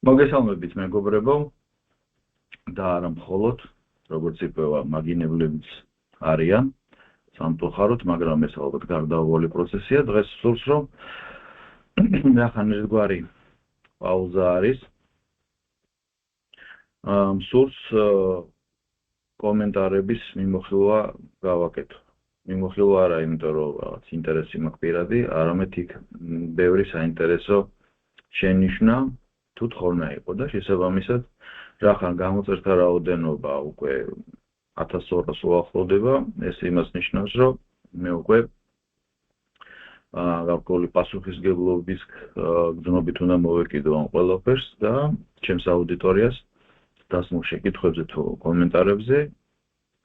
მოგესალმებით მეგობრებო და არა მხოლოდ როგორც იპოვა მაგინებლებიც არიან სამწუხაროდ მაგრამ ეს ალბათ გარდაუვალი პროცესია დღეს სურს რომ ახან ერთგვარი პაუზა არის სურს კომენტარების მიმოხილვა გავაკეთო მიმოხილვა არა იმიტომ რომ რაღაც ინტერესი მაქვს პირადი არამედ იქ ბევრი საინტერესო შენიშვნა თუ თხოვნა იყო და შესაბამისად რახან გამოწერთა რაოდენობა უკვე 1200-ს უახლოვდება ეს იმას ნიშნავს რომ მე უკვე გარკვეული პასუხისმგებლობის გზნობით უნდა მოვეკიდო ამ ყველაფერს და ჩემს აუდიტორიას დასმულ შეკითხვებზე თუ კომენტარებზე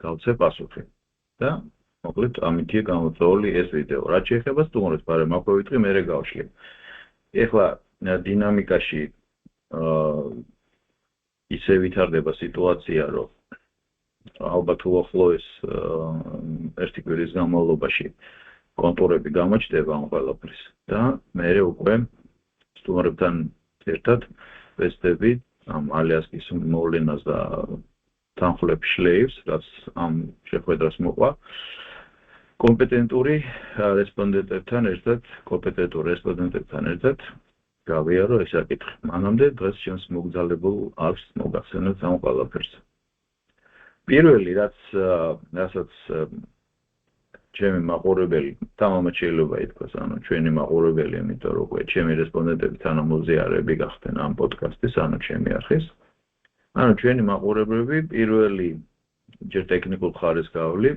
გავცე პასუხი და მოკლედ ამითია გამოწვეული ეს ვიდეო რაც შეეხება სტუმრებს მაგრამ აქვე ვიტყვი მე გავშლი ეხლა დინამიკაში ისე ვითარდება სიტუაცია რომ ალბათ უახლოეს ერთი კვირის განმავლობაში კონტურები გამოჩნდება ამ ყველაფრის და მე უკვე სტუმრებთან ერთად ვესწრები ამ ალიასკის მოვლენას და თანხლებს შლეივს რაც ამ შეხვედრას მოყვა კომპეტენტური რესპონდენტებთან ერთად გავიარო ეს საკითხი. მანამდე დღეს ჩემს მოგზაურებულ აქვს მოგახსენოთ ამ ყველაფერს. პირველი რასაც ჩემი მაყურებელი თამამად შეიძლება ითქვას, ანუ ჩვენი მაყურებელი, იმიტომ რომ უკვე ჩემი რესპონდენტები თანამოაზრეები გახდნენ ამ პოდკასტის, ანუ ჩემი არხის. ანუ ჩვენი მაყურებლები პირველი ჯერ ტექნიკურ ხარეს გავლი.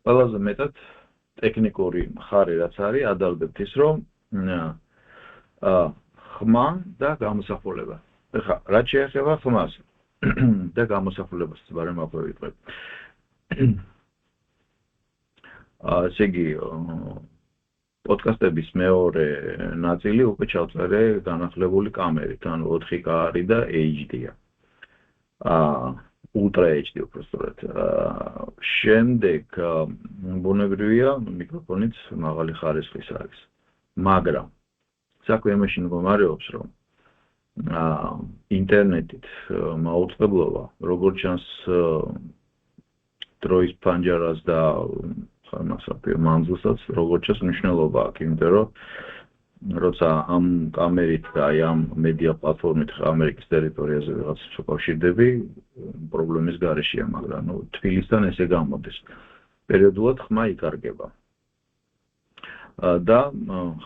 ყველაზე მეტად ტექნიკური ხარი რაც არის, ადალდებთ ის რომ ხმა და გამოსახულება. ეხლა რაც შეეხება ხმას და გამოსახულებას, მაგრამ აქვე ვიტყვი. ესე იგი პოდკასტების მეორე ნაწილი უკვე ჩავწერე განახლებული კამერით, ანუ 4K არის და HD-ია. Ultra HD უბრალოდ. შემდეგ ბუნებრივია მიკროფონიც მაღალი ხარისხის არის. მაგრამ საქმე იმაში მდგომარეობს რომ ინტერნეტით მაუწყებლობა როგორც ჩანს დროის პანჯარას და ხანასაფრ მანძილსაც როგორც ჩანს მნიშვნელობა აქვს იმიტომ რომ როცა ამ კამერით და ამ მედია პლატფორმით ამერიკის ტერიტორიაზე რაღაც შევკავშირდები პრობლემის გარეშეა მაგრამ თბილისთან ესე გამოდის პერიოდულად ხმა იკარგება და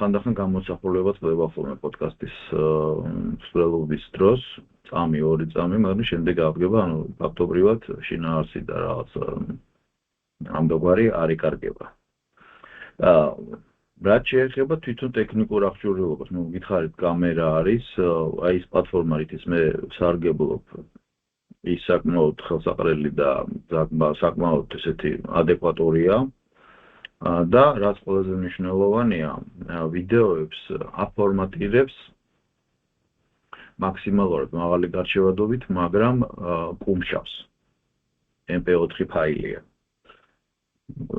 ხანდახან გამოსახულებაც ხდება ხოლმე პოდკასტის მსვლელობის დროს წამი ორი წამი მაგრამ შემდეგ აღდგება ანუ ფაქტობრივად შინაარსი და რაღაც ამდაგვარი არ იკარგება რაც შეეხება თვითონ ტექნიკურ აღჭურვილობას ნუ გითხარით კამერა არის აი ეს პლატფორმა რითიც მე სარგებლობ ის საკმაოდ ხელსაყრელი და საკმაოდ ესეთი ადეკვატურია და რაც ყველაზე მნიშვნელოვანია ვიდეოებს აფორმატირებს მაქსიმალურად მაღალი გარჩევადობით მაგრამ კუმშავს mp4 ფაილია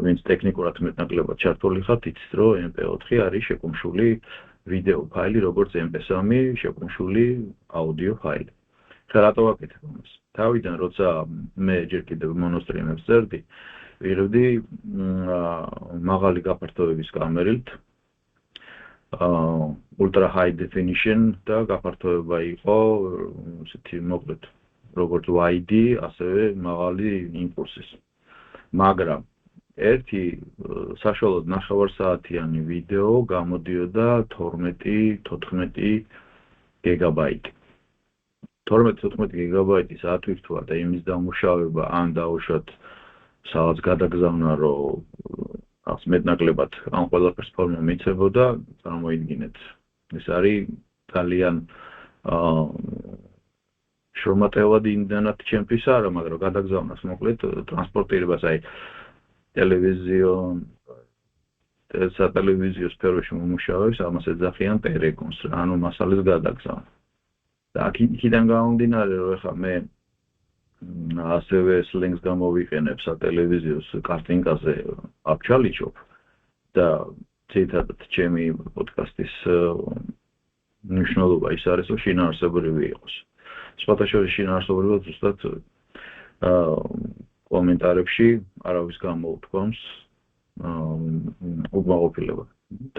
ვინც ტექნიკურად მეტნაკლებად ჩართული ხართ იცით რომ mp4 არის შეკუმშული ვიდეო ფაილი როგორც mp3 შეკუმშული აუდიო ფაილი ხა რატო ვაკეთებ ამას თავიდან როცა მე ჯერ კიდევ მონოსტრიმებს წერდი ვიღებდი მაღალი გაფართოების კამერით ultra high definition და გაფართოება იყო ესეთი მოკლედ როგორც wide ასევე მაღალი იმპულსის მაგრამ ერთი საშუალოდ 9 საათიანი ვიდეო გამოდიოდა 12-14 გიგაბაიტი 12-14 გიგაბაიტი საათვირთვა და იმის დამუშავება ან დაუშვათ სადაც გადაგზავნა რომ ახს მეტნაკლებად ამ ყველაფერს ფორმა მიცებოდა წარმოიდგინეთ ეს არის ძალიან შრომატევად იმდანად ჩემთვის არა მაგრამ გადაგზავნას მოკლედ ტრანსპორტირებას აი სატელევიზიო სფეროში მომუშავებს ამას ეძახიან პერეკონს ანუ მასალის გადაგზავნა და აქედან გამომდინარე რომ ეხლა მე ასევე სლენგს გამოვიყენებ სატელევიზიო კარტინკაზე აბჩალიჩობ და ცითადად ჩემი პოდკასტის მნიშვნელობა ის არის, რომ შინაარსობრივი იყოს. სხვათა შორის შინაარსობრივად ზუსტად კომენტარებში არავის გამოუთქვამს უკმაყოფილება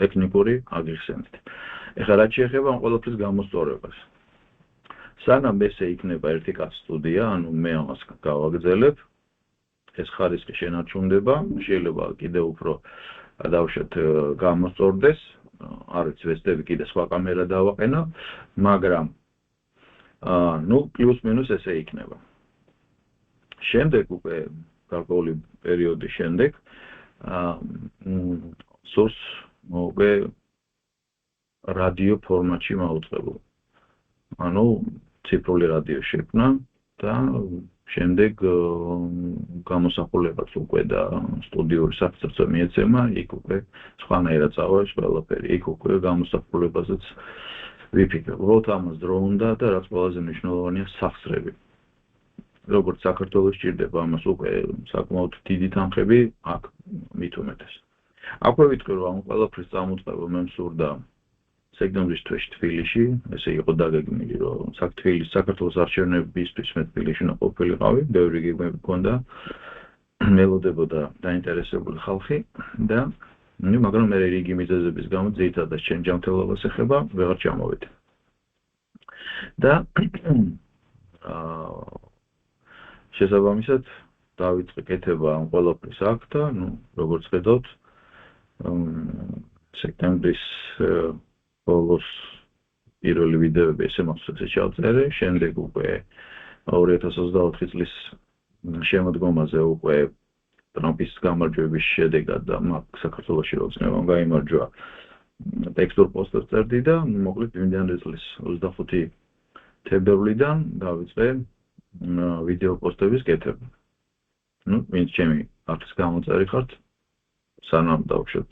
ტექნიკური აღიხსენით. ეხლა რაც შეეხება ამ ყველაფრის გამოსწორებას. სანამ ესე იქნება ერთი კაც სტუდია, ანუ მე ამას გავაგრძელებ, ეს ხარისხი შენარჩუნდება, შეიძლება კიდევ უფრო დავუშვათ გამოსწორდეს, არის ვესტები კიდე სხვა კამერა დავაყენო, მაგრამ პლუს მინუს ესე იქნება. შემდეგ უკვე გარკვეული პერიოდის შემდეგ სურს უკვე რადიო ფორმატში მაუწყებო. ანუ ციფრული რადიო შექმნა და შემდეგ გამოსახულებაც უკვე და სტუდიური საფრთხე მიეცემა, იქ უკვე სხვანაირად წავეdes ყველაფერი, იქ უკვე გამოსახულებაზეც ვიფიქრებ. უბრალოდ ამას დრო უნდა და რაც ყველაზე მნიშვნელოვანია სახსრები. როგორც საქართველოს ჭირდება ამას უკვე საკმაოდ დიდი თანხები, აქ მით უმეტეს. აქვე ვიტყვი რომ ამ ყველაფრის წამოწყება მე მსურდა სექტემბრის თვეში თბილისში, ესე იყო დაგეგმილი რომ საქართველოს არჩევნებისთვის მე თბილისში უნდა ყოფილიყავი, ბევრი გეგმები მქონდა, მელოდებოდა დაინტერესებული ხალხი და მაგრამ მე რიგი მიზეზების გამო ძირითადად ჩემ ჯანმრთელობას ეხება, ვეღარ ჩამოვედი. და შესაბამისად დავიწყე კეთება ამ ყველაფრის აქ და როგორც ხედავთ სექტემბრის ბოლოს პირველი ვიდეოები ესე მახსოვს ჩავწერე, შემდეგ უკვე 2024 წლის შემოდგომაზე უკვე ტრამპის გამარჯვების შედეგად და საქართველოში როცნებამ გაიმარჯვა ტექსტურ პოსტებს წერდი და მოკლედ იმდენად წლის 25 თებერვლიდან დავიწყე ვიდეო პოსტების კეთება. ვინც ჩემი არქს გამოწერი ხართ, სანამ დავუშვათ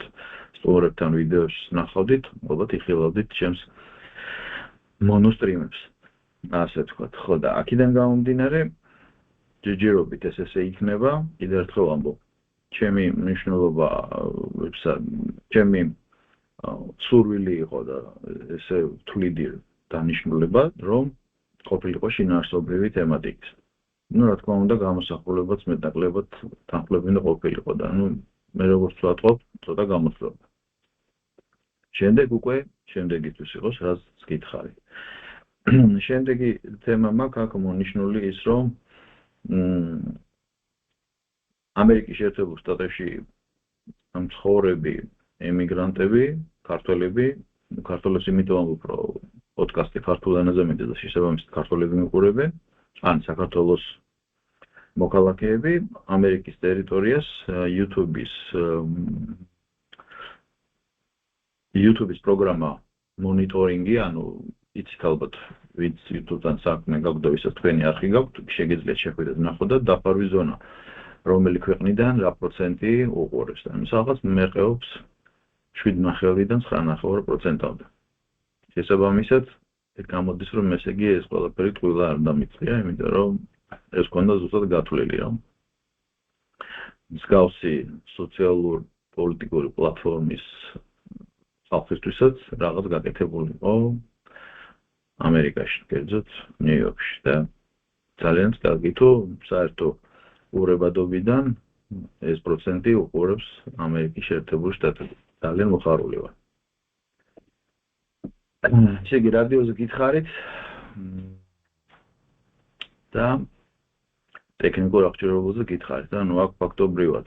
სტუმრებთან ვიდეოს ნახავდით, ალბათ იხილავდით ჩემს მონოსტრიმებს. ასე ვთქვათ, ხო და აქედან გამომდინარე ჯერჯერობით ესე იქნება, კიდევ ერთხელ ვამბობ. ჩემი მნიშვნელობა, ჩემი სურვილი იყო და ესე ვთვლიდი დანიშნულება, რომ ყოფილიყო შინაარსობრივი თემატიკის. რა თქმა უნდა, გამოსახულებაც მეტნაკლებად თანხლები უნდა ყოფილიყო და მე როგორც ვატყობ, ცოტა გამოწვევა. შემდეგ უკვე შემდეგისთვის იყოს, რაც გითხარი. შემდეგი თემა მაქვს აქ მონიშნული ის, რომ ამერიკის შეერთებულ შტატებში მცხოვრები ემიგრანტები, ქართველები, ქართველებს იმიტომ ამბობ, რომ პოდკასტი ქართულ ენაზე მეტი და შესაბამისად ქართველები მიყურებენ, ან საქართველოს მოქალაქეები ამერიკის ტერიტორიას YouTube-ის პროგრამა მონიტორინგი, ანუ იცით ალბათ, ვინც YouTube-თან საქმე გაქვთ და ვისაც თქვენი არხი გაქვთ, შეგიძლიათ შეხვიდეთ ნახოთ და დაფარვის ზონა, რომელი ქვეყნიდან რა პროცენტი უყურებს. ანუ სადღაც მერყეობს 7.5-დან 9.5%-მდე. შესაბამისად, გამოდის რომ ესე იგი ეს ყველაფერი ტყუილა არ დამიწია, იმიტომ რომ ეს ქონდა ზუსტად გათვლილი, რომ მსგავსი სოციალურ პოლიტიკური პლატფორმის ხალხისთვისაც რაღაც გაკეთებული იყო ამერიკაში, კერძოდ ნიუ-იორკში და ძალიან კარგი თუ საერთო ურებადობიდან ეს პროცენტი უყურებს ამერიკის შეერთებულ შტატებში. ძალიან მოხარული ვარ. ესე იგი რადიოზე გითხარით და ტექნიკურ აღჭურვილობაზე გითხარით და აქ ფაქტობრივად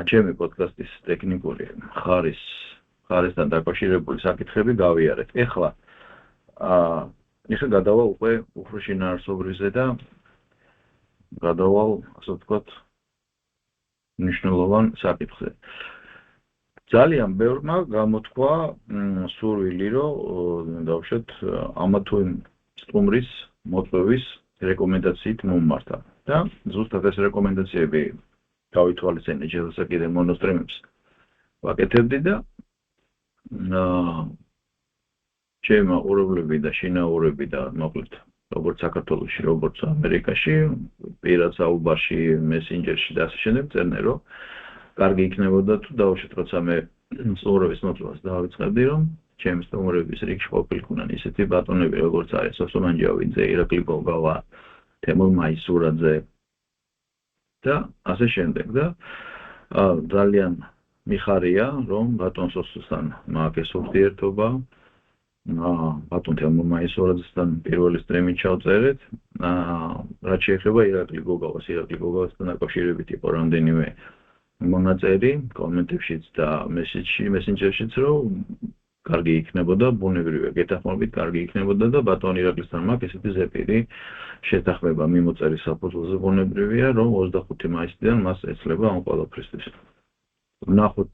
ჩემი პოდკასტის ტექნიკური ხარისთან დაკავშირებული საკითხები გავიარეთ. ეხლა გადავალ უკვე უფრო შინაარსობრივზე და გადავალ, ასე ვთქვათ, მნიშვნელოვან საკითხზე. ძალიან ბევრმა გამოთქვა სურვილი, რომ დავუშვათ ამა თუ იმ სტუმრის მოწვევის რეკომენდაციით მომმართა. და ზუსტად ეს რეკომენდაციები გავითვალისწინე ჯერ კიდევ მონოსტრიმებს ვაკეთებდი და ჩემი მაყურებლები და შინაურები და მოკლედ როგორც საქართველოში, როგორც ამერიკაში, პირად საუბარში, მესენჯერში და ასე შემდეგ წერდნენ, რომ კარგი იქნებოდა თუ დავუშვათ, როცა მე სტუმრების მოწვევას დავიწყებდი, რომ ჩემს სტუმრების რიგში ყოფილიყნენ ისეთი ბატონები, როგორც არის სოსო მანჯავიძე, ირაკლი გოგავა, თემურ მაისურაძე და ასე შემდეგ და ძალიან მიხარია, რომ ბატონ სოსოსთან მაქვს ურთიერთობა. ბატონ თემურ მაისურაძესთან პირველი სტრიმი ჩავწერეთ. რაც შეეხება ირაკლი გოგავასთან დაკავშირებით იყო რამდენიმე მონაწერი კომენტებშიც და მესენჯერშიც, რომ კარგი იქნებოდა, ბუნებრივია, გეთანხმებით კარგი იქნებოდა და ბატონ ირაკლისთან მაქვს ესეთი ზეპირი შეთანხმება მიმოწერის საფუძველზე ბუნებრივია, რომ 25 მაისიდან მას ეცლება ამ ყველაფრისთვის. ვნახოთ,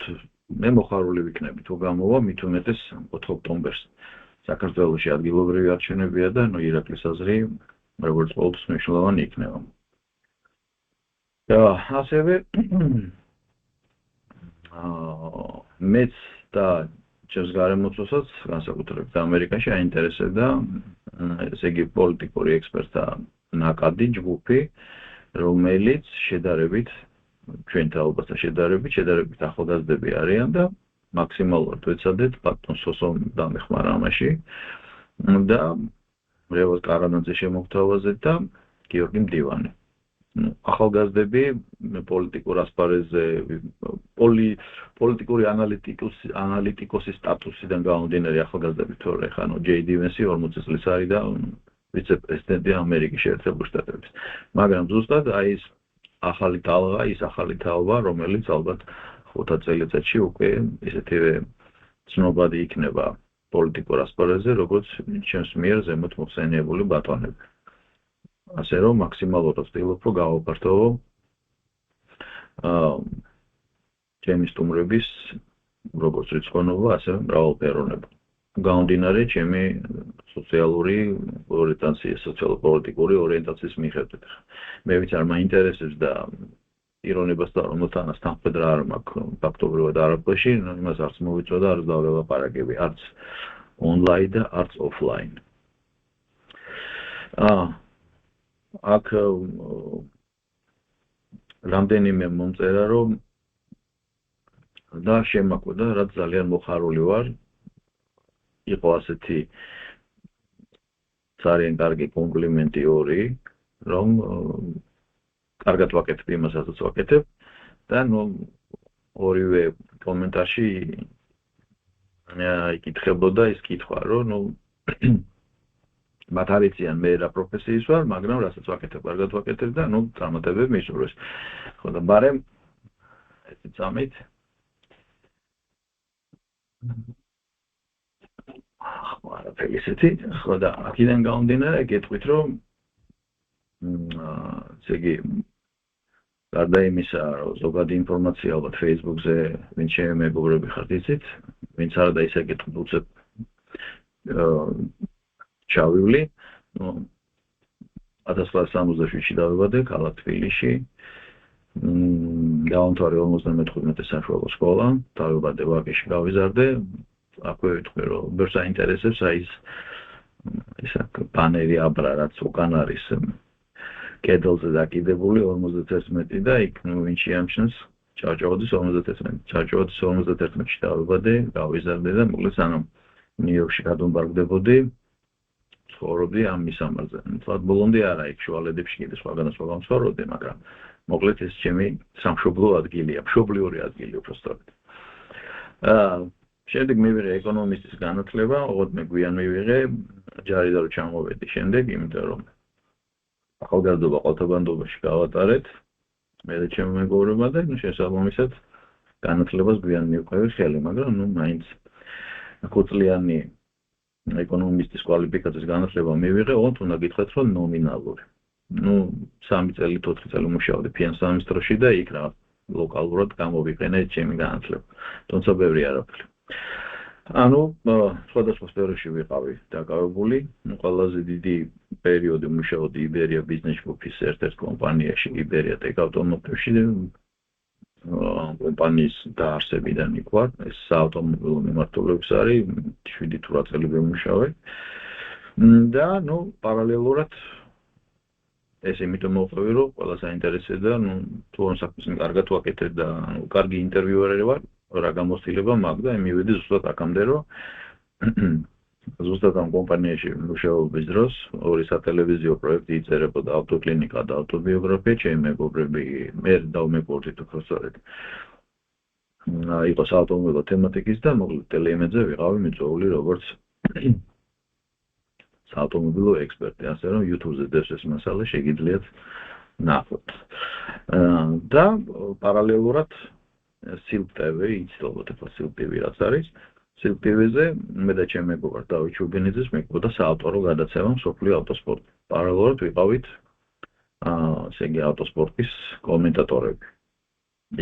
მე მოხარული ვიქნები თუ გამოვა, მით უმეტეს 4 ოქტომბერს. საქართველოში ადგილობრივი არჩევნებია და ირაკლის აზრი როგორც ყოველთვის მნიშვნელოვანი იქნება. და ასევე მეც და ჩემს გარემოცვასაც განსაკუთრებით ამერიკაში აინტერესებდა ესე იგი პოლიტიკური ექსპერტთა ნაკადი ჯგუფი, რომელიც შედარებით ჩვენთან ალბათ შედარებით ახალგაზრდები არიან და მაქსიმალურად ვეცადეთ ბატონ სოსომ დამეხმარა ამაში და რევაზ კარანაძე შემოგთავაზეთ და გიორგი მდივანი. ახალგაზრდები პოლიტიკურ ასპარეზზე პოლიტიკური ანალიტიკოსის სტატუსიდან გამომდინარე ახალგაზრდები თორე ხანო ჯეი დივენსი 40 წლის არის და ვიცე-პრეზიდენტი ამერიკის შეერთებულ შტატების. მაგრამ ზუსტად ის ახალი თაობა, რომელიც ალბათ 5 წელიწადში უკვე ესეთივე ცნობადი იქნება პოლიტიკურ ასპარეზზე, როგორც ჩემს მიერ ზემოთ მოხსენიებული ბატონები. ასე რომ მაქსიმალურად ვცდილობ, რომ გავაფართოვო ჩემი სტუმრების როგორც რიცხოვნობა, ასევე მრავალფეროვნება. გამომდინარე ჩემი სოციალურ-პოლიტიკური ორიენტაციის მიხედვით. მე ვიცი არ მაინტერესებს და ირონებას და რომელთანაც თანხმედრა არ მაქვს ფაქტობრივად არაფერში, იმას არც მოვიწვა და არც დაველაპარაკები, არც ონლაინ და არც ოფლაინ. აქ რამდენიმე მომწერა, რომ და შემაკვდა, რაც ძალიან მოხარული ვარ. იყო ასეთი ძალიან კარგი კომპლიმენტი ორი, რომ კარგად ვაკეთებ იმასაც ვაკეთებ და ორივე კომენტარში იკითხებოდა ის კითხვა, რომ მათ არ იციან მე რა პროფესიის ვარ, მაგრამ რასაც ვაკეთებ, კარგად ვაკეთებ და წარმატებები მისურვეს. ხო და ბარემ ესეც ამით არაფერი ესეთი, ხო და აქედან გამომდინარე გეტყვით, რომ ესე იგი გარდა იმისა, რომ ზოგადი ინფორმაცია ალბათ Facebook-ზე ვინც ჩემი მეგობრები ხართ იცით, ვინც არა და ისე გეტყვით უცებ ჩავივლი, 1967-ში დავიბადე ქალაქ თბილისში. დავამთავრე 55 საშუალო სკოლა, დავიბადე ვაკეში, გავიზარდე. აქვე ვიტყვი, რომ ბევრს აინტერესებს ისა პანერი აბრა, რაც უკან არის კედელზე დაკიდებული 51 და იქ ვინც შეამჩნევს ჭავჭავაძის 51. ჭავჭავაძის 51-ში დავიბადე, გავიზარდე და მოკლედ სანამ ნიუ-იორკში გადმოვარგდებოდი, ცხოვრობდი ამ მისამარზე. თვად ბოლომდე არა, იქ შუალედებში კიდე სხვაგან ცხოვრობდი, მაგრამ მოკლედ ეს ჩემი სამშობლო ადგილია, მშობლიური ადგილი უბრალოდ. შემდეგ მივიღე ეკონომისტის განათლება, ოღონდ მე გვიან მივიღე, ჯარი და რო ჩამოვედი შემდეგ, იმიტომ რომ ახალგაზრდობა ყალთაბანდობაში გავატარეთ, მე და ჩემი მეგობრებმა და შესაბამისად განათლებას გვიან მივყევი ხელი, მაგრამ მაინც 5 წლიანი ეკონომისტის კვალიფიკაციის განათლება მივიღე, ოღონდ უნდა გითხრათ, რომ ნომინალური. 3 წელი, 4 წელი მუშაობდი ფინანსსამინისტროში და იქ რა ლოკალურად გამოვიყენე ჩემი განათლება. თუმცა ბევრი არაფერი. სხვადასხვა სფეროში ვიყავი დაკავებული. ყველაზე დიდი პერიოდი მუშაობდი იბერია ბიზნეს გრუპის ერთ-ერთ კომპანიაში, იბერია ტეკ ავტომობილში. კომპანიის დაარსებიდან იქ ვარ. ეს საავტომობილო მიმართულების არის, 7-8 წელი ვიმუშავე. და პარალელურად ეს იმიტომ მოვყვევი, რომ ყველას აინტერესებდა, თუ ამ საქმეს კარგად ვაკეთებ და კარგი ინტერვიუერი ვარ, რა გამოცდილება მაქვს და მივედი ზუსტად აქამდე, რომ ზუსტად ამ კომპანიაში მუშაობის დროს ორი სატელევიზიო პროექტი იწერებოდა ავტოკლინიკა და ავტობიოგრაფია, ჩემი მეგობრები, მე დავმეგობრდით უფრო სწორედ. იყო საავტომობილო თემატიკის და მოკლედ ტელეიმედზე ვიყავი მიწვეული როგორც საავტომობილო ექსპერტი, ასე რომ YouTube-ზე დევს ეს მასალა შეგიძლიათ ნახოთ. და პარალელურად Silk TV, იცნობთ ახლა Silk TV რაც არის. Silk TV-ზე მე და ჩემი მეგობარ დავით ჩუბინიძეს მეკობდა საავტორო გადაცემა მსოფლიო ავტოსპორტი. პარალელურად ვიყავით ესე იგი ავტოსპორტის კომენტატორები.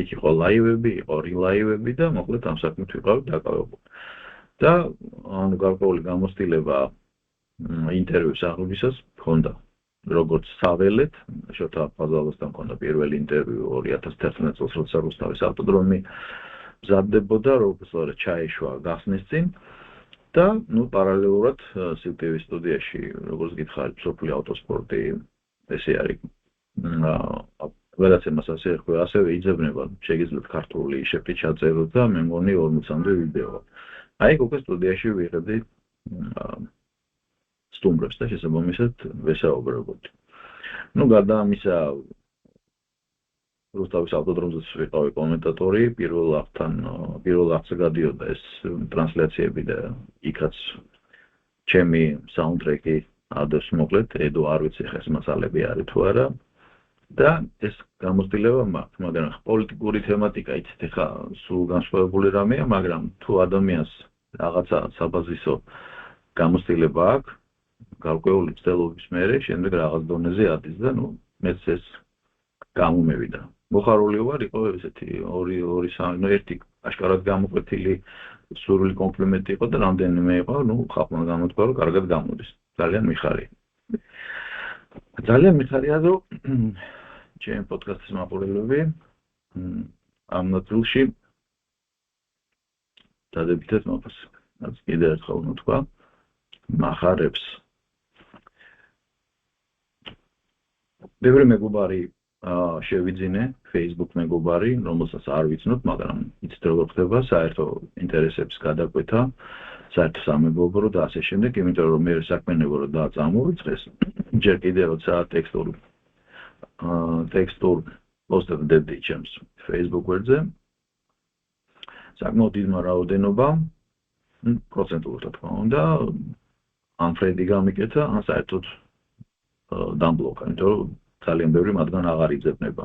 იქ იყო ლაივები, იყო რილაივები და მოკლედ ამ საქმით ვიყავით დაკავებული. და ანუ გარკვეული გამოცდილება ინტერვიუს აღებისას მქონდა. როგორც საველეთ, შოთა ფაზალოსთან მქონდა პირველი ინტერვიუ 2011 წელს, როცა რუსთავის ავტოდრომი მზადდებოდა, როგორც ჩაეშვა გახსნის წინ და პარალელურად Silk TV სტუდიაში, როგორც გითხარით, მსოფლიო ავტოსპორტი ესე არის გადაცემას ასევე იძებნება, შეგიძლიათ ქართული შეფრი ჩაწეროთ და მე მგონი 40-მდე ვიდეო. აი, უკვე სტუდიაში ვიღებდი სტუმრებს და შესაბამისად ვესაუბრებოდი. გარდა ამისა, რუსთავის ავტოდრომზეც ვიყავი კომენტატორი, პირველ აქტზე გადიოდა ეს ტრანსლაციები და იქაც ჩემი საუნდტრეკი ადევს მოკლედ, ედო არ ვიცი ხა ეს მასალები არის თუ არა. და ეს გამოცდილება მაქვს, მაგრამ პოლიტიკური თემატიკა იცით ხა სულ განსხვავებული რამეა, მაგრამ თუ ადამიანს რაღაცა საბაზისო გამოცდილება აქვს, გარკვეული ცდილობის მერე შემდეგ რაღაც დონეზე ადის და მეც ეს გამომევიდა. მოხარული ვარ, იყო ესეთი ორი ერთი აშკარად გამოკვეთილი სრული კომპლიმენტი იყო და რამდენიმე იყო, ხალხმა გამოთქვა, რომ კარგად გამოდის. ძალიან მიხარია. ძალიან მიხარია, რომ ჩემი პოდკასტის მაყურებლები ამ ნაწილში დადებითად მოხდეს. რაც კიდევ ერთხელ ვთქვა, მახარებს. ბევრი მეგობარი შევიძინე, Facebook მეგობარი, რომელსაც არ ვიცნობ, მაგრამ იცით როგორ ხდება საერთო ინტერესების გადაკვეთა, საერთო სამეგობრო და ასე შემდეგ, იმიტომ რომ მე საქმენებო რომ დააწამოვიწყეს, ჯერ კიდევ როცა ტექსტურ პოსტებს ვდებდი ჩემს Facebook გვერდზე, საკმაოდ დიდმა რაოდენობა, პროცენტულად რა თქმა უნდა, unfriend გამიკეთა, ან საერთოდ დამბლოკა, იმიტომ რომ ძალიან ბევრი მათგან აღარ იძებნება.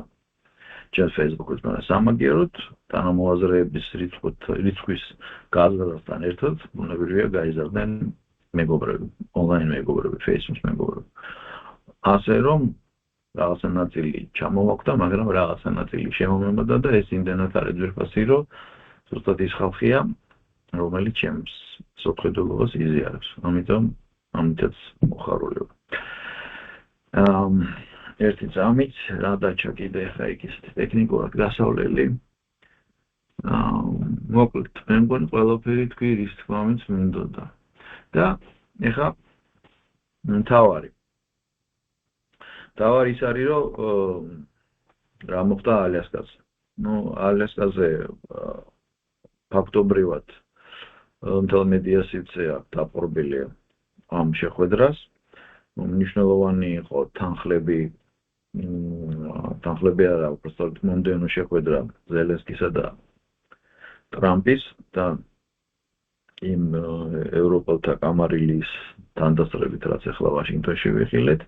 ჩემს Facebook-ს, მაგრამ სამაგიეროდ თანამოაზრეების რიცხვის გაზრდასთან ერთად ბუნებრივია გაიზარდნენ მეგობრები, ონლაინ მეგობრები, Facebook მეგობრები. ასე რომ რაღაცა ნაწილი ჩამოვაკვდა, მაგრამ რაღაცა ნაწილი შემომემოდა და ეს იმდენად არის ძვირფასი, რომ ზუსტად ის ხალხია, რომელიც ჩემს სოფხედულობას იზიარებს. ამიტომ ამითაც მოხარული ვარ. ერთი წამით რა დაჩა კიდე ხა იქ ისეთი ტექნიკურად გასავლელი. მოკლედ, მე მგონი ყველაფერი თქვი რის თქმამიც მინდოდა. და ეხა თავარი ის არის, რომ რა მოხდა ალიასკაზე. ალიასკაზე ფაქტობრივად მთელ მედია სივრცე აქვს დაპყრობილი ამ შეხვედრას. მნიშვნელოვანი იყო თანხლები არა, უბრალოდ მომდევნო შეხვედრა ზელენსკისა და ტრამპის და იმ ევროპელთა კამარილის თანდასწრებით, რაც ახლა ვაშინგტონში ვიხილეთ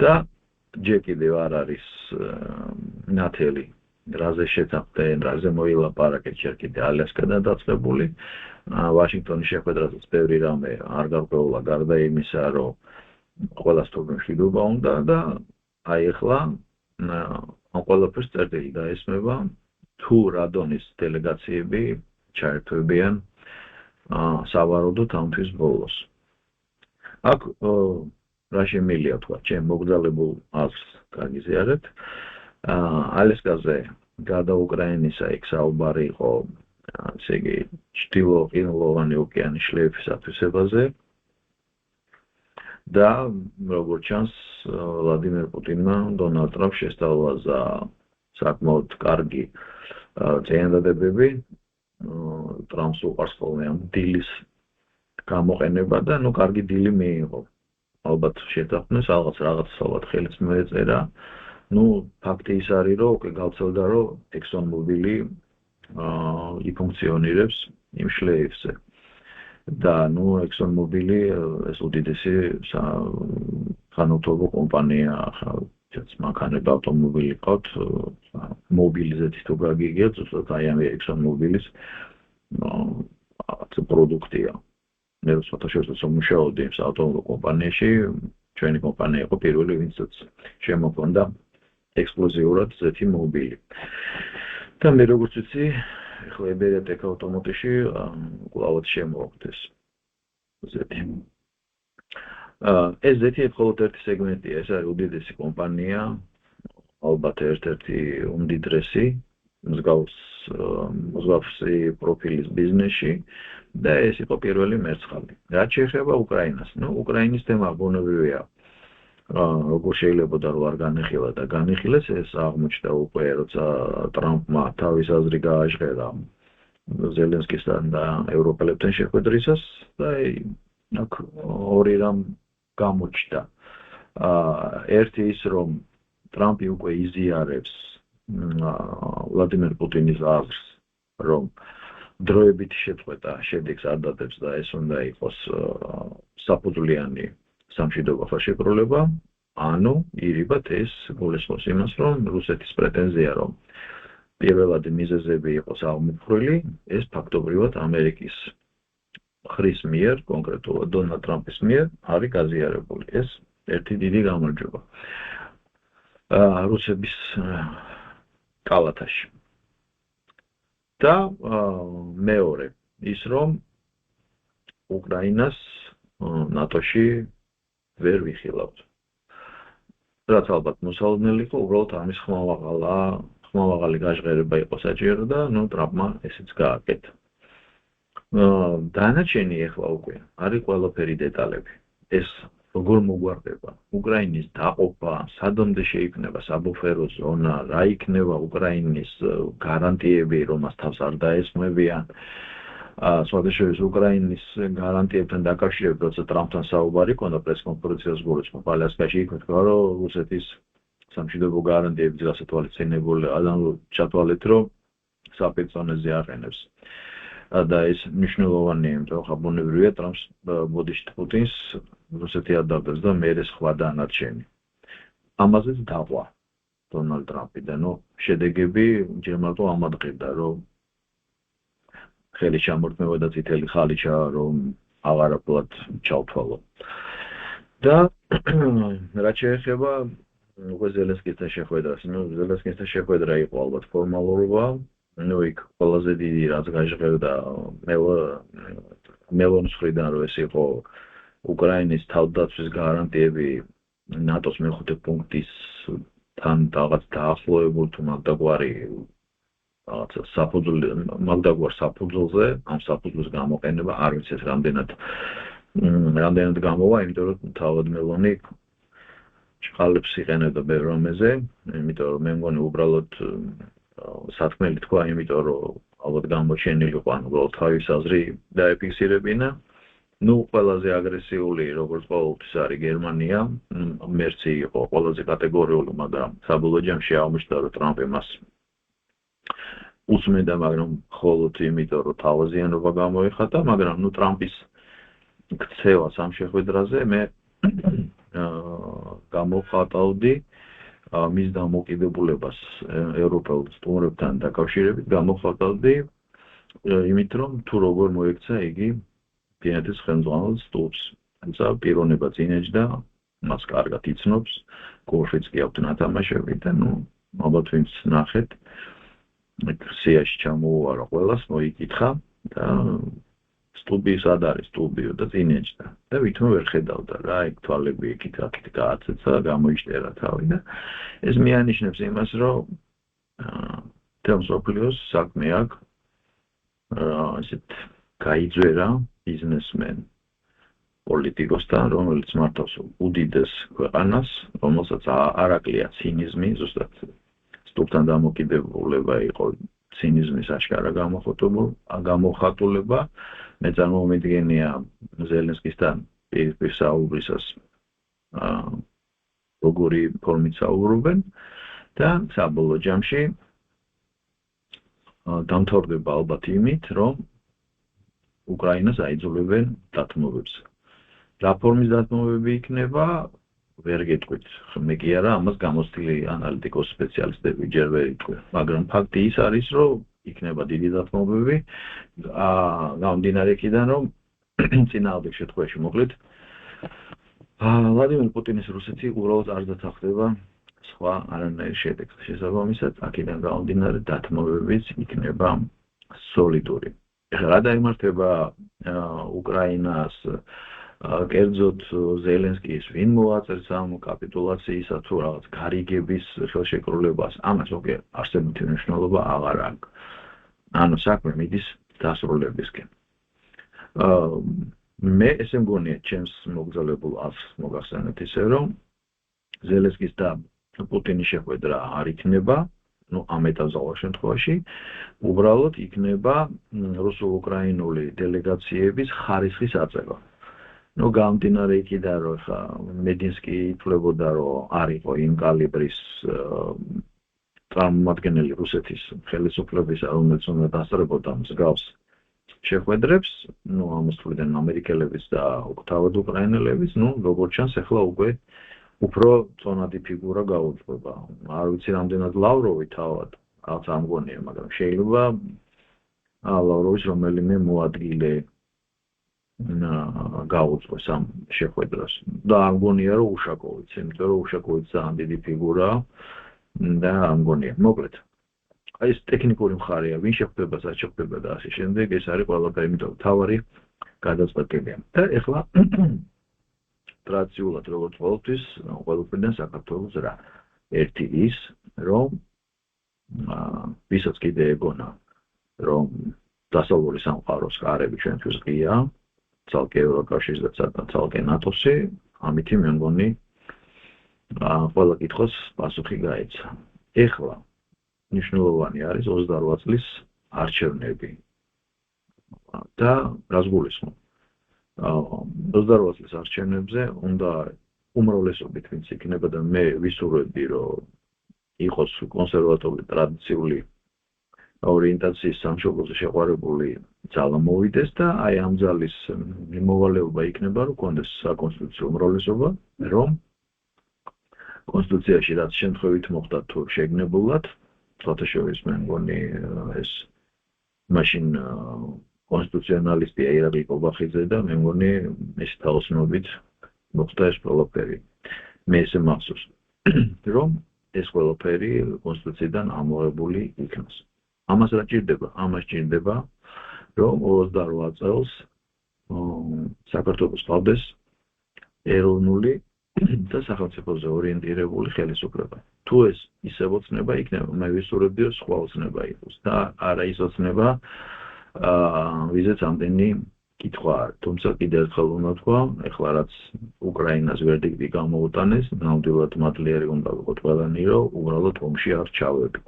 და ჯერ კიდევ არ არის ნათელი რაზე შეთანხმდნენ, რაზე მოილაპარაკეთ, ჯერ კიდევ ალიასკადან დაწყებული. ვაშინგტონის შეხვედრაზეც ბევრი რამე არ გარკვეულა, გარდა იმისა, რომ ყველას თურმე მშვიდობა უნდა და აი ახლა ამ ყველაფერს წერტილი დაესმება, თუ რა დონის დელეგაციები ჩაერთვებიან სავარაუდოდ ამ თვის ბოლოს. აქ რა შემიძლია თქვა, ჩემ მოგზაურებულ აზრს გაგიზიარებთ. ალიასკაზე გარდა უკრაინისა იქ საუბარი იყო, ესე იგი, ჩრდილო-ყინულოვანი ოკეანის შლეიფის ათვისებაზე. და როგორც ჩანს, ვლადიმერ პუტინმა დონალდ ტრამპს შესთავაზა საკმაოდ კარგი წინადადებები. ტრამპს უყვარს ხოლმე ამ დილის გამოყენება და კარგი დილი მიიღო. ალბათ შეთანხმდეს რაღაც ალბათ ხელს მოეწერა. ფაქტი ის არის, რომ გავცელდა, რომ ExxonMobil იფუნქციონირებს იმ შლეიფზე. და ExxonMobil ეს უდიდესი ხანმოკლე კომპანია, მანქანები, ავტომობილი ყავთ, მობილიზეთ თუ გაგიგებთ, ზუსტად აი ამ ExxonMobil-ის პროდუქტია. მე როდესაც მუშაობდი იმ ავტომობილ კომპანიაში, ჩვენი კომპანია იყო პირველი, ვინც შემოგვონდა ექსკლუზიურად ზეთი მობილი. და მე როგორც ვიცი, ახლა EBRD ავტომატში კლავად შემოვხდეს ზეთი. ეს ზეთი მხოლოდ ერთი სეგმენტია, ეს არის უდიდესი კომპანია, ალბათ ერთ-ერთი უმდიდრესი, მსგავსი პროფილის ბიზნესში და ეს იყო პირველი მერცხალი. რაც შეეხება უკრაინას, უკრაინის თემა ბუნებრივია. როგორ შეიძლება და არ განეხილა და განეხილეს, ეს აღმოჩნდა უკვე, როცა ტრამპმა თავის აზრი გააჟღერა ზელენსკისთან და ევროპელებთან შეხვედრისას და აქ ორი რამ გამოჩნდა. ერთი ის, რომ ტრამპი უკვე იზიარებს ვლადიმერ პუტინის აზრს, რომ დროებითი შეწყვეტა შედეგს არ დადებს და ეს უნდა იყოს საფუძვლიანი სამშვიდობო ხელშეკრულება, ანუ ირიბად ეს გულისხმობს იმას, რომ რუსეთის პრეტენზია, რომ პირველადი მიზეზები იყოს აღმოფხვრილი, ეს ფაქტობრივად ამერიკის ხრის მიერ, კონკრეტულად დონალდ ტრამპის მიერ არის გაზიარებული. ეს ერთი დიდი გამარჯვება რუსების კალათაში. და მეორე ის, რომ უკრაინას ნატოში ვერ ვიხილავთ. რაც ალბათ მოსალოდნელი იყო, უბრალოდ ამის ხმამაღალი გაჟღერება იყო საჭირო და ტრამპმა ესეც გააკეთა. დანარჩენი ახლა უკვე არის ყველაფერი დეტალები. ეს როგორ მოგვარდება, უკრაინის დაყოფა, სადამდე შეიქმნება საბუფერო ზონა, რა იქნება უკრაინის გარანტიები, რომას თავს არ დაესმევიან. სხვადასხვა უკრაინის გარანტიებთან დაკავშირებით, როცა ტრამპთან საუბარი ჰქონდა პრესკონფერენციას გულისხმობ ალასკაში, იქ თქვა, რომ რუსეთის სამშვიდობო გარანტიები გასათვალისწინებული ჩათვალეთ, რომ საპირწონეზე აყენებს. და ეს მნიშვნელოვანია, იმიტომ რომ ბუნებრივია ტრამპს ბოდიშით პუტინს რუსეთი არ დავდეს და მე ეს სხვა დანარჩენი. ამაზეც დაღვა დონალდ ტრამპი და შედეგები ჯერ მარტო ამატყიდა, რომ ხელი ჩამორთმევა და წითელი ხალიჩა, რომ აღარაფულად ჩავთვალო. და რაც შეეხება უკვე ზელენსკისთან შეხვედრას, ზელენსკისთან შეხვედრა იყო ალბათ ფორმალურობა, იქ ყველაზე დიდი რაც გაჟღერდა მელონის მხრიდან, რომ ეს იყო უკრაინის თავდაცვის გარანტიები ნატოს მეხუთე პუნქტისთან რაღაც დაახლოებულ თუ მაგდაგვარი მაგდაგვარ საფუძველზე, ამ საფუძვლის გამოყენება არ ვიცით რამდენად გამოვა, იმიტომ რომ თავად მელონი ჭყალებს იყენებდა ბევრ რამეზე, იმიტომ რომ მე მგონი უბრალოდ სათქმელი თქვა, იმიტომ რომ ალბათ გამოჩენილი იყო, უბრალოდ თავის აზრი დაეფიქსირებინა. ყველაზე აგრესიული, როგორც ყოველთვის არის გერმანია, მერცი იყო ყველაზე კატეგორიული, მაგრამ საბოლოო ჯამში აღმოჩნდა, რომ ტრამპი მას უსმენდა, მაგრამ მხოლოდ იმიტომ, რომ თავაზიანობა გამოიხატა, მაგრამ ტრამპის ქცევა სამ შეხვედრაზე მე გამოვხატავდი მის დამოკიდებულებას ევროპელ სტუმრებთან დაკავშირებით, გამოვხატავდი იმით, რომ თუ როგორ მოექცა იგი ფინეთის ხელმძღვანელ სტულს. თუმცა პიროვნება წინ ეჯდა, მას კარგად იცნობს, გოლფიც კი აქვს ნათამაშები და ალბათ ვინც ნახეთ, სიაში ჩამოუვარა ყველას, მოიკითხა და სტუბი სად არის, სტუბიო და წინ ეჯდა. და ვითომ ვერ ხედავდა რა, იქ თვალები იქით აქეთ გააცეცა, გამოიშტერა თავი და ეს მიანიშნებს იმას, რომ თემ სოფლიოს საქმე აქვს ასეთ გაიძვერა ბიზნესმენ პოლიტიკოსთან, რომელიც მართავს უდიდეს ქვეყანას, რომელსაც არ აკლია ცინიზმი, ზუსტად სტუბთან დამოკიდებულება იყო ცინიზმის აშკარა გამოხატულება მე წარმომიდგენია ზელენსკისთან პირ საუბრისას როგორი ფორმით საუბრობენ და საბოლოო ჯამში დამთავრდება ალბათ იმით, რომ უკრაინას აიძულებენ დათმობებს. რა ფორმის დათმობები იქნება, ვერ გეტყვით. მე კი არა, ამას გამოცდილი ანალიტიკოს სპეციალისტები ჯერ ვერ იტყვიან, მაგრამ ფაქტი ის არის, რომ იქნება დიდი დათმობები, გამომდინარე იქიდან, რომ წინააღმდეგ შემთხვევაში მოკლედ ვლადიმერ პუტინის რუსეთი უბრალოდ არ დათანხმდება სხვა არანაირ შედეგს. შესაბამისად, აქედან გამომდინარე დათმობებიც იქნება სოლიდური. ეხლა რა დაიმართება უკრაინას კერძოდ ზელენსკის ვინ მოაწერს ამ კაპიტულაციისა თუ რაღაც გარიგების ხელშეკრულებას, ამას უკვე არსებითი მნიშვნელობა აღარ აქვს. ანუ საქმე მიდის დასრულებისკენ. მე ესე მგონია ჩემს მოგზაურებულ აზრს მოგახსენეთ ისე რომ ზელენსკის და პუტინის შეხვედრა არ იქნება, ამ ეტაპზე ყოველ შემთხვევაში, უბრალოდ იქნება რუსულ-უკრაინული დელეგაციების ხარისხის აწევა. გამომდინარე იქიდან, რომ ხა მედინსკი ითვლებოდა, რომ არ იყო იმ კალიბრის წარმომადგენელი რუსეთის ხელისუფლებისა, რომელიც უნდა დასწრებოდა მსგავს შეხვედრებს, ამას თვლიდნენ ამერიკელებიც და თავად უკრაინელებიც, როგორც ჩანს, ახლა უკვე უფრო წონადი ფიგურა გაუძღვება. არ ვიცი რამდენად ლავროვი თავად, რაღაც არ მგონია, მაგრამ შეიძლება ლავროვის რომელიმე მოადგილე გაუძღვეს ამ შეხვედრას. და არ მგონია, რომ უშაკოვიც, იმიტომ რომ უშაკოვიც ძალიან დიდი ფიგურაა და არ მგონია. მოკლედ, ეს ტექნიკური მხარეა, ვინ შეხვდება, სად შეხვდება და ასე შემდეგ, ეს არის ყველაფერი, იმიტომ თავარი გადაწყვეტილია. და ეხლა ტრადიციულად როგორც ყოველთვის, ყველაფერიდან საქართველოს რა. ერთი ის, რომ ვისაც კიდე ეგონა, რომ დასავლური სამყაროს კარები ჩვენთვის ღია, ცალკე ევროკავშირს და ცალკე ნატოსი, ამითი მე მგონი ყველა კითხვას პასუხი გაეცა. ეხლა მნიშვნელოვანი არის 28 წლის არჩევნები. და რას გულისხმობ? 28 წლის არჩევნებზე უნდა უმრავლესობით ვინც იქნება და მე ვისურვებდი, რომ იყოს კონსერვატორული ტრადიციული ორიენტაციის სამშობლოზე შეყვარებული ძალა მოვიდეს და აი ამ ძალის მოვალეობა იქნება, რომ კონდეს საკონსტიტუციო უმრავლესობა, რომ კონსტიტუციაში რაც შემთხვევით მოხდა თუ შეგნებულად, თათაშორის მე მგონი ეს მაშინ კონსტიტუციონალისტი აირაკლი კობახიძე და მე მგონი ეს თაოსნობით მოხდა ეს ყველაფერი. მე ესე მახსოვს, რომ ეს ყველაფერი კონსტიტუციიდან ამოღებული იქნას. ამას რა ჭირდება? ამას ჭირდება, რომ 28 წელს საქართველოს ყავდეს ეროვნული და სახელმწიფოზე ორიენტირებული ხელისუფლება. თუ ეს ისე ოცნება იქნება, მე ვისურვებდი, რომ სხვა ოცნება იყოს და არა ის ოცნება, ვიზეც ამდენი კითხვა არ. თუმცა კიდევ ერთხელ უნდა ვთქვა, ეხლა რაც უკრაინას ვერდიქტი გამოუტანეს, ნამდვილად მადლიერი უნდა ვიყოთ ყველანი, რომ უბრალოდ ომში არ ჩავედით.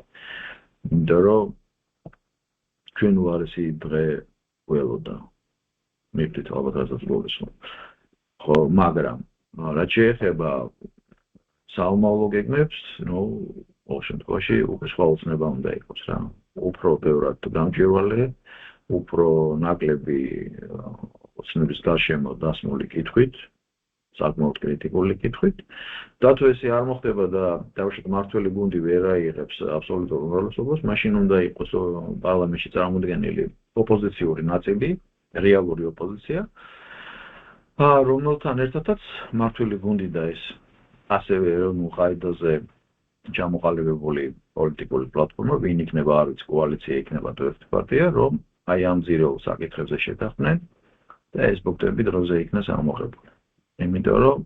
იმიტომ რომ ჩვენ უარესი დღე ველოდა. მივდით ალბათ რასაც გულისხმობ. ხო, მაგრამ რაც შეეხება საომავლო გეგმებს, ყოველ შემთხვევაში უკვე სხვა ოცნება უნდა იყოს რა. უფრო ბევრად გამჭვირვალე, უფრო ნაკლები ოცნების გარშემო დასმული კითხვით, საკმაოდ კრიტიკული კითხვით. და თუ ესე არ მოხდება და დავუშვათ მართველი გუნდი ვერ აიღებს აბსოლუტურ უმრავლესობას, მაშინ უნდა იყოს პარლამენტში წარმოდგენილი ოპოზიციური ნაწილი, რეალური ოპოზიცია, რომელთან ერთადაც მართველი გუნდი და ეს ასევე ეროვნულ ყაიდაზე ჩამოყალიბებული პოლიტიკური პლატფორმა, ვინ იქნება, არ ვიცი, კოალიცია იქნება თუ ერთი პარტია, რომ აი ამ ძირეულ საკითხებზე შეთანხმდნენ და ეს პუნქტები დროზე იქნას ამოღებული. იმიტომ რომ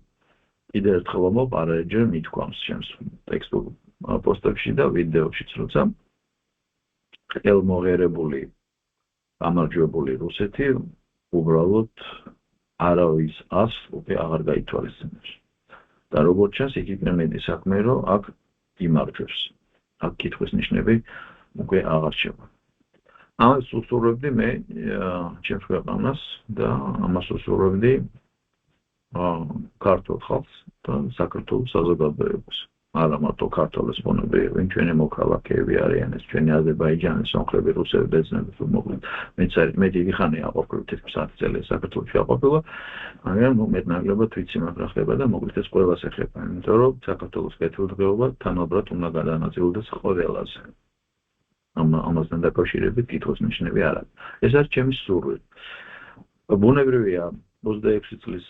კიდევ ერთხელ არაერთხელ მithქვამს ჩემს ტექსტურ პოსტებში და ვიდეოშიც, როცა ხელმოღერებული, გამარჯვებული რუსეთი უბრალოდ არავის ას უკვე აღარ გაითვალისწინებს. და როგორც ჩანს, იქ იქნება მეტი საქმე, რომ აქ იმარჯვებს. აქ კითხვის ნიშნები უკვე აღარ შევა. ამას უსურვებდი მე ჩემს ქვეყანას და ამას უსურვებდი ქართულ ხალხს და საქართველოს საზოგადოებას. არა მარტო ქართული სპონები, ჩვენი მოქალაქეები არიან, ეს ჩვენი აზერბაიჯანის, სომხები, რუსები, ბერძნები, თუ მოკლედ. მე დიდი ხანია აყოფილი, თითქმის 10 წელი საქართველოში აყოფილა, მაგრამ მეტნაკლებად ვიცი მაგ რა ხდება და მოკლედ ეს ყველას ეხება, იმიტომ რომ საქართველოს კეთილდღეობა თანაბრად უნდა გადაანაწილდეს ყველაზე. ამასთან დაკავშირებით კითხვის ნიშნები არ არის. ეს არის ჩემი სურვილი. ბუნებრივია 26 წლის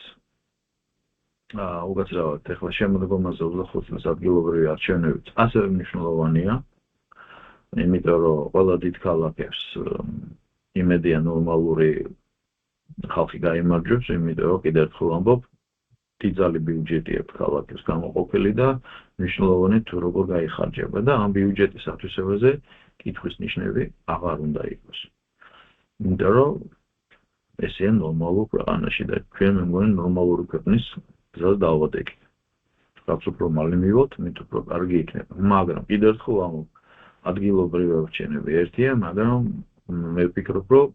უკაცრავად ეხლა შემოდგომაზე 25 წლის ადგილობრივი არჩევნებიც ასევე მნიშვნელოვანია, იმიტომ რომ ყველა დიდ ქალაქებს იმედია ნორმალური ხალხი გაიმარჯვებს, იმიტომ რომ კიდევ ერთხელ ამბობ, დიდძალი ბიუჯეტი აქვს ქალაქებს გამოყოფილი და მნიშვნელოვანი თუ როგორ გაიხარჯება და ამ ბიუჯეტის ათვისებაზე კითხვის ნიშნები აღარ უნდა იყოს. იმიტომ რომ ესეა ნორმალურ ქვეყანაში და ჩვენ მე მგონი ნორმალური ქვეყნის გზას დავადეკით. რაც უფრო მალე მივიღოთ, მით უფრო კარგი იქნება. მაგრამ კიდევ ერთხელ ამბობ, ადგილობრივი არჩევნები ერთია, მაგრამ მე ვფიქრობ, რომ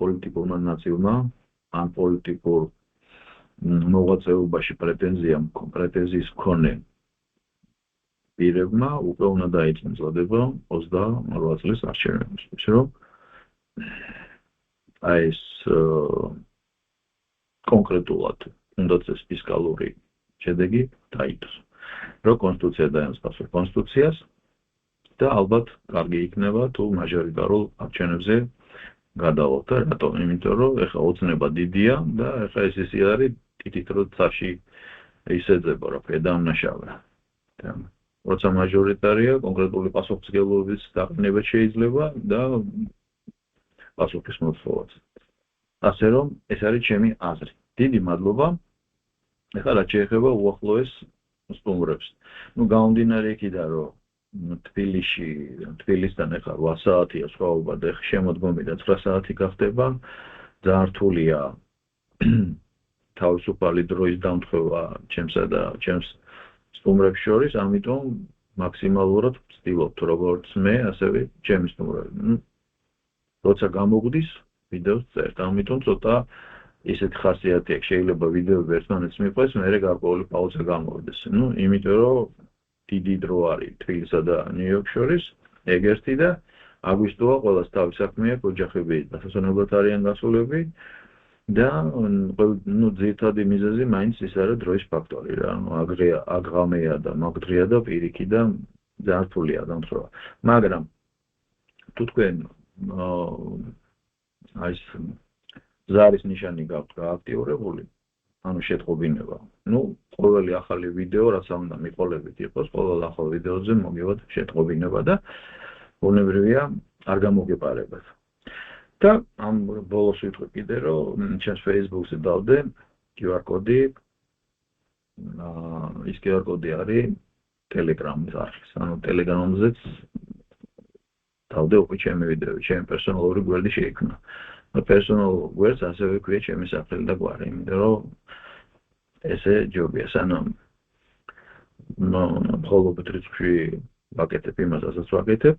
პოლიტიკურმა ნაწილმა ან პოლიტიკურ მოღვაწეობაში პრეტენზიის მქონე პირებმა უკვე უნდა დაიწყოს მზადება 28 წლის არჩევნებისთვის, რომ აი ეს კონკრეტულად უნდა წეს ფისკალური შედეგი დაიდოს. რომ კონსტიტუცია დაემსგავსოს კონსტიტუციას და ალბათ კარგი იქნება თუ მაჟორიტარულ არჩევნებზე გადავალთ. რატომ? იმიტომ რომ ეხლა ოცნება დიდია და ეხლა ეს ისე არის თითით რო წაში ისეძება რა ფედამნაშავე. როცა მაჟორიტარია, კონკრეტული პასუხისმგებლობის დაყენება შეიძლება და პასუხის მოთხოვაც. ასე რომ ეს არის ჩემი აზრი. დიდი მადლობა. ეხლა რაც შეეხება უახლოეს სტუმრებს. გამომდინარე იქიდან, რომ თბილისთან ეხლა 8 საათია სხვაობა და შემოდგომიდან 9 საათი გახდება. ძალიან რთულია თავისუფალი დროის დამთხევა ჩემსა და ჩემს სტუმრებს შორის, ამიტომ მაქსიმალურად ვცდილობ, როგორც მე, ასევე ჩემი სტუმრები. როცა გამოგვდის ვიდეოს წერთ, ამიტომ ცოტა ისეთი ხასიათი აქვს, შეიძლება ვიდეოები ერთმანეთს მიყვეს, მერე გარკვეული პაუზა გამოვიდეს. იმიტომ რომ დიდი დრო არის თბილისსა და ნიუ-იორკს შორის, ეგ ერთი და აგვისტოა ყველას თავის საქმე აქვს, ოჯახები დასასვენებლად არიან გასულები და ძირითადი მიზეზი მაინც ის არის დროის ფაქტორი რა. აგღამეა და მაგდღია და პირიქი და ძალიან რთულია დამთვრა. მაგრამ თუ თქვენ აი ეს ზარის ნიშანი გაქვთ გააქტიურებული, ანუ შეტყობინება. ყოველი ახალი ვიდეო, რაც უნდა მიყოლებით იყოს, ყოველ ახალ ვიდეოზე მოგივათ შეტყობინება და ბუნებრივია არ გამოგეპარებათ. და ამ ბოლოს ვიტყვი კიდე, რომ ჩემს Facebook-ზე დავდე QR კოდი. ის QR კოდი არის Telegram-ის არხის, ანუ Telegram-ზეც დავდე უკვე ჩემი ვიდეოები, ჩემი პერსონალური გვერდი შეიქმნა. პერსონალ გვერდს ასევე ქვია ჩემი სახელი და გვარი, იმიტომ რომ ესე ჯობია, სანამ მხოლოდ რიცხვში ვაკეთებ იმას, რასაც ვაკეთებ,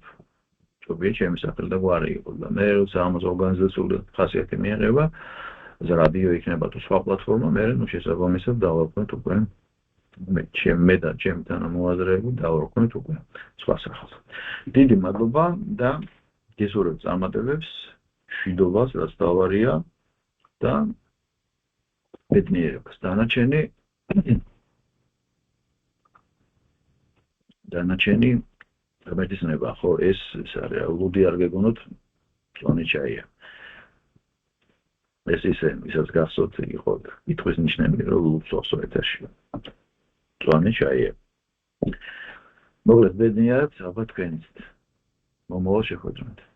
ჯობია ჩემი სახელი და გვარი იყოს და მე როცა ამას ორგანიზაციული ხასიათი მიიღება, რადიო იქნება თუ სხვა პლატფორმა, მე შესაბამისად დავაყენებ უკვე მე და ჩემი თანამოაზრეები დავაყენებ უკვე სხვა სახელს. დიდი მადლობა და გესურვებ წარმატებებს, მშვიდობას, რაც დავარია და ბედნიერებას. დანარჩენი გამეცნობა, ხო, ეს არის ლუდი არ გეგონოთ, წონი ჩაია. ეს ისე, ისაც გახსოვთ, იყო კითხვის ნიშნები, რომ ლუცოსო ეთერში. წონი ჩაია. მოკლედ ბედნიერად, ალბათ თქვენიც. მომავალ შეხვედრამდე.